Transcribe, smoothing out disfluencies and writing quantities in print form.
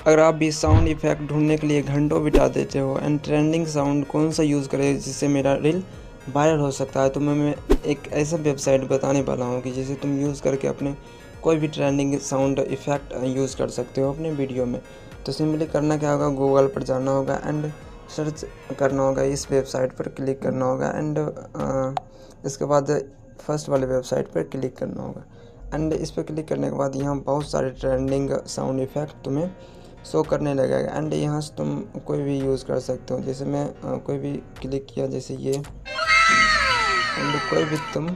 अगर आप भी साउंड इफ़ेक्ट ढूंढने के लिए घंटों बिता देते हो एंड ट्रेंडिंग साउंड कौन सा यूज़ करें जिससे मेरा रील वायरल हो सकता है, तो मैं एक ऐसा वेबसाइट बताने वाला हूँ कि जिसे तुम यूज़ करके अपने कोई भी ट्रेंडिंग साउंड इफ़ेक्ट यूज़ कर सकते हो अपने वीडियो में। तो सिंपली करना क्या होगा, गूगल पर जाना होगा एंड सर्च करना होगा, इस वेबसाइट पर क्लिक करना होगा एंड इसके बाद फर्स्ट वाले वेबसाइट पर क्लिक करना होगा एंड इस पर क्लिक करने के बाद यहाँ बहुत सारे ट्रेंडिंग साउंड इफ़ेक्ट तुम्हें शो करने लगेगा एंड यहाँ से तुम कोई भी यूज़ कर सकते हो। जैसे मैं कोई भी क्लिक किया जैसे ये एंड कोई भी तुम